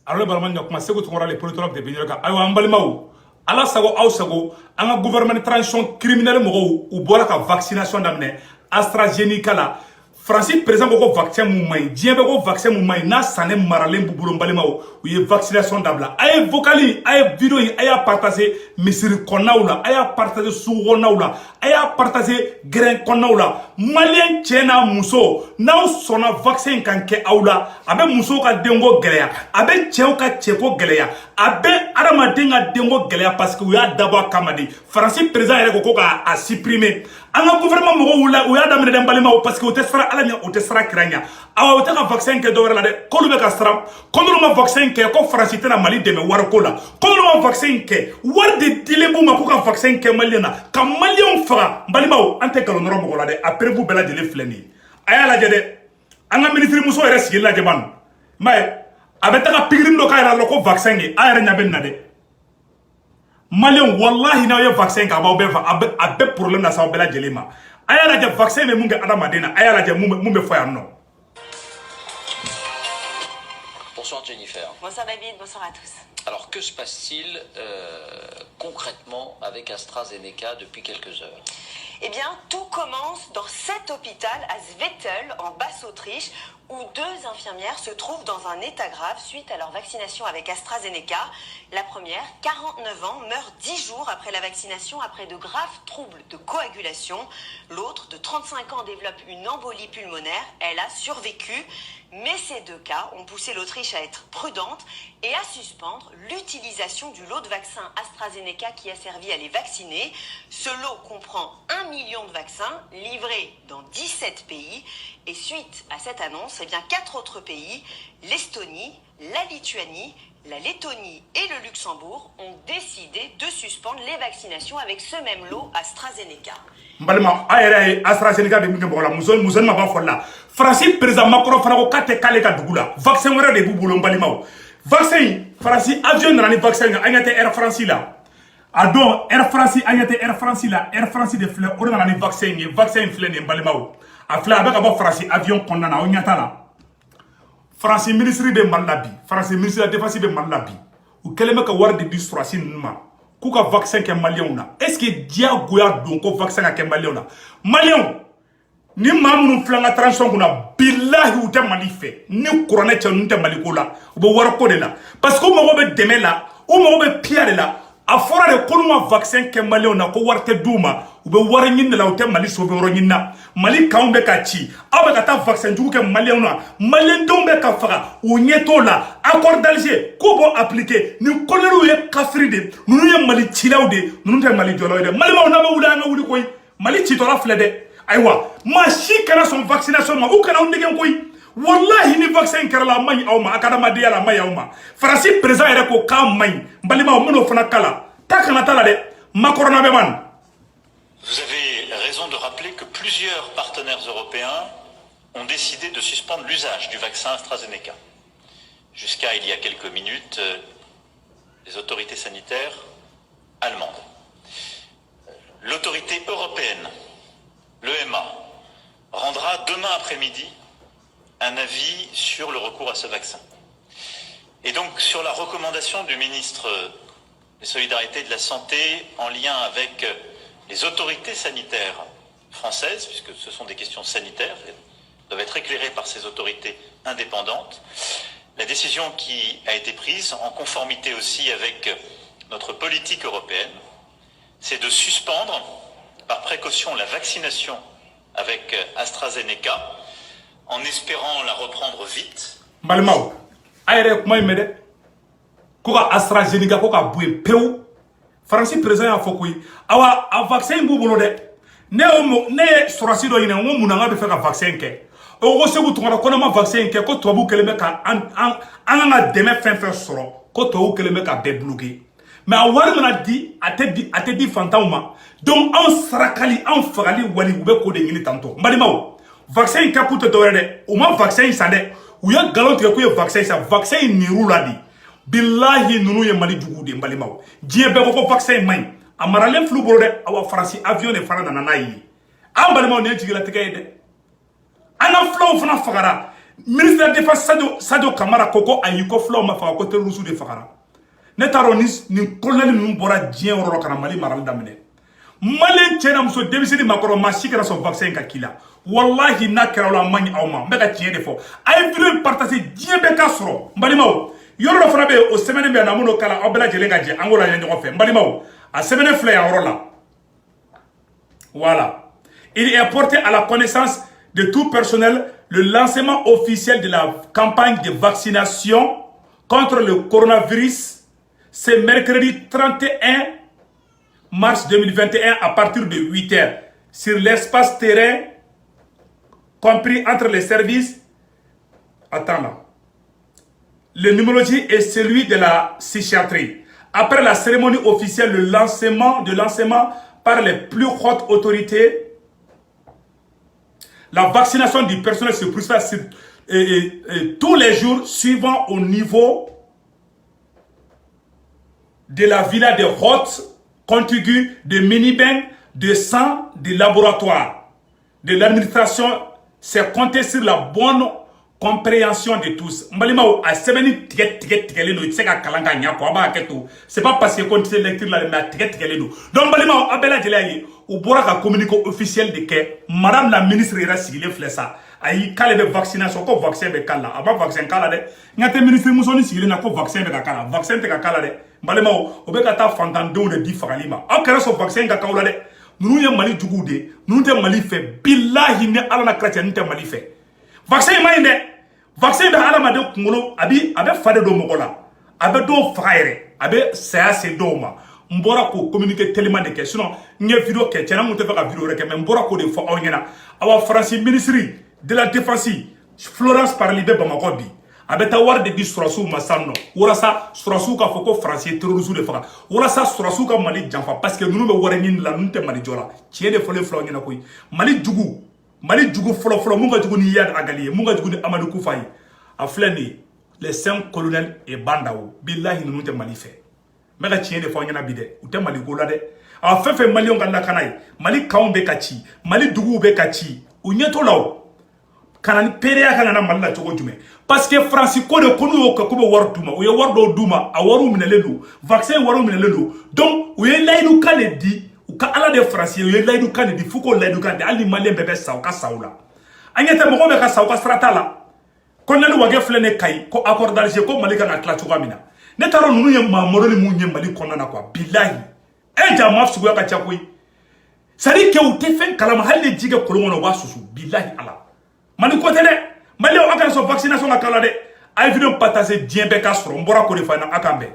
alors balman ya kuma segu tungora les politologues de Bignona ayo ambalimaw ala sago aw sago anga gouvernement transition criminelle mo u bora ka vaccination damne AstraZeneca la France président ko vaccin mu may diebe ko vaccin mu may na sané maralen bu bulo mbalimaw u ye vaccination dabla ay vocali ay vidéo ay partager misiri konawla ay partager sugonawla ay partager grain konawla malien chena muso naw sona vaccin kan ke awla abe muso ka dengo geleya abe chew ka cheko geleya abe arama denga dengo geleya parce que u ya dabo kamadi France président yere ko ka a supprimer anga gouvernement mo wula u ya damene dem mbalimaw parce que o te sara alanya o te sara kranya awa o te ka vaccin ke do wala de ko lu be ka sara ko lu ma vaccin ke ko France tena Mali deme war ko la ko lu ma vaccin ke war de dilebu ma ko ka vaccin ke malina ka malien fara mbalimaw ante kalo noro mo la de après vous bela de le fleni aya la jede anga ministre muso yere sigi la jaban mais abeta ka pigrim do ka ra ko vaccin ke ayere nyaben na de malien wallahi na yo vaccin ka ba be fa abe problème na sa bela jelema aya la je vaccin me munga adama dena aya la je mumbe foya no. Bonsoir Jennifer. Bonsoir David, bonsoir à tous. Alors que se passe-t-il concrètement avec AstraZeneca depuis quelques heures? Eh bien, tout commence dans cet hôpital à Zwettl, en Basse-Autriche, où 2 infirmières se trouvent dans un état grave suite à leur vaccination avec AstraZeneca. La première, 49 ans, meurt 10 jours après la vaccination après de graves troubles de coagulation. L'autre, de 35 ans, développe une embolie pulmonaire. Elle a survécu. Mais ces 2 cas ont poussé l'Autriche à être prudente et à suspendre l'utilisation du lot de vaccins AstraZeneca qui a servi à les vacciner. Ce lot comprend 1 million de vaccins livrés dans 17 pays. Et suite à cette annonce, eh bien 4 autres pays, l'Estonie, la Lituanie, la Lettonie et le Luxembourg ont décidé de suspendre les vaccinations avec ce même lot AstraZeneca. Mbalima ayere AstraZeneca de minge bola muson ma ba folla France président Macron fana ko kate kale ka dugula vaccin wara de bubulo mbalima vaccin France avion na ni vaccin anyate Air France la adon Air France anyate Air France la Air France de fleur on na ni vaccin fleur ni mbalima a fleur abaka ba France avion konna na onyata la France ministre de Malabi France ministre de défense de Malabi ou keleme ka war de distraction numa kuka vaccin ke malien na est-ce que dia goya don ko vaccin ke malien na malien ni mamunu flanga transition kuna billahi uta malife ni corona cha nte malikola bo war ko de la parce que mo be deme la o mo be piade la a fora de konuma vaccin ke malien na ko warte duma ube war nyin la uta mali so be ro nyina mali kaumbe ka ci abe ka ta vaccin du ke malien na malien dombe ka fara o nyeto la accord d'Alger ko bo appliquer ni koleru ye kafri de nunu ye mali cilawde nunu te mali jolo de mali ma na ma wula nga wuli koy mali ci to la flede aywa ma shi kana son vaccination ma u kana ndegen koy wallahi ni vaccin kala la may awma akadama de la may awma France président ere ko ka may mbali ma mo fana kala takana tala de makorona be man. Vous avez raison de rappeler que plusieurs partenaires européens ont décidé de suspendre l'usage du vaccin AstraZeneca. Jusqu'à il y a quelques minutes, les autorités sanitaires allemandes. L'autorité européenne, l'EMA, rendra demain après-midi un avis sur le recours à ce vaccin. Et donc sur la recommandation du ministre des Solidarités et de la Santé en lien avec les autorités sanitaires françaises, puisque ce sont des questions sanitaires, elles doivent être éclairées par ces autorités indépendantes. La décision qui a été prise, en conformité aussi avec notre politique européenne, c'est de suspendre, par précaution, la vaccination avec AstraZeneca, en espérant la reprendre vite. Malmao, ayre kuma imede, koka AstraZeneca koka boué peu. France président a fokui, awa a vaccin bubulo de, ne sorasi do ine ngo munanga be fe ka vaccin ke. O go segu tungara kona ma vaccin ke ko tobu keleme ka an deme fen soro ko tobu keleme ka be bloquer. Mais a wari mana di ate di fantauma donc an sarakali an fagali wali ube ko de ngini tanto mbalimaw vaccin ka kute to de o ma vaccin sa de u ya galon tigɛ ko ye vaccin sa vaccin niru la di billahi nunu ye mali jugu de mbalimaw diɲɛ bɛɛ ko vaccin man a maralen flu bolo de awa farasi avion de fara nana n'a ye an balimaw ne jigila tigɛ ye de an flaw fana fagara ministre de la défense Sadio Kamara koko ayiko flaw ma fa ko terrorisme de fakara ne taronis ni colonel nous bora dien oro kana Mali maral damine Mali tena muso debisidi makoro ma sikara son vaccin ka kila wallahi na kera la mani awma mega tien de fo ay video partager dien be ka soro mbali maw yoro do frabe o semaine be na muno kala obela jele ga je angola nya ko fe mbali maw a semaine flé ya oro la voilà il est porté à la connaissance de tout personnel le lancement officiel de la campagne de vaccination contre le coronavirus c'est mercredi 31 mars 2021 à partir de 8h sur l'espace terrain compris entre les services. Attends là. Le numérologie est celui de la psychiatrie. Après la cérémonie officielle, le lancement par les plus hautes autorités, la vaccination du personnel se poursuit tous les jours suivant au niveau de la villa de Hôtes, contiguë de mini-bains, de sang, de laboratoire, de l'administration. C'est compter sur la bonne compréhension de tous. C'est pas parce que quand tu lecture là, mais donc Balima Abela Delaye, ou Boraka communiqué officiel de que Madame la ministre ira sigile flessa. Ayi kale de vaccination ko vaccin be kala aba vaccin kala de ngate ministre musoni sigile na ko vaccin be kala vaccin te kala de Balima o be kata fantando de di fagalima akara so vaccin ka kawla de nous y Mali jugude nous te Mali fait billahi ne ala na chrétien te Mali fait vaccin mainde vaccin be ala ma de kungolo abi abe fade do mokola abe do frère abe ça c'est doma mbora ko communiquer tellement de questions nge vidéo ke tiana mu te fa vidéo rek mais mbora ko de fo awnyana awa France ministry de la défense Florence Parlibé Bamako bi abeta war de bi surasu masano worasa surasu ka foko français terrorisme de faka worasa surasu ka Mali janfa parce que nous me warani la nunte Mali jola tie de fole flo ngena koy Mali jugu folo munga jugu ni yad agali munga jugu ni Amadou Koufayi a fleni les 5 colonels et bandao billahi nunte Mali fait mega tie de fo ngena bide ute Mali gola de a fefe Mali on ganda kanai Mali kaumbe kachi Mali dugu be kachi unyeto law kanani pereya kana Mali chogo jume parce que France ko de konu yo ko be war duma o ye war do duma a waru minelelu vaccin waru minelelu donc o ye laydu kane di o ka ala de France o ye laydu kane di fuko laydu kane ali Malien bebe sa o ka saula anyete mo be ka sa o ka strata la konelu wage flene kai ko accord d'Alger ko Mali kana kla chogo mina ne taro nunu ye mamoro ni munye Mali konna kwa billahi e jama fugo ka chakoi sari ke o te fen kalama halle jiga kolongo wa susu billahi ala Mali ko tele Mali o akana so vaccination akala de ay vidéo partager dien be ka soro mbora ko de fa na akambe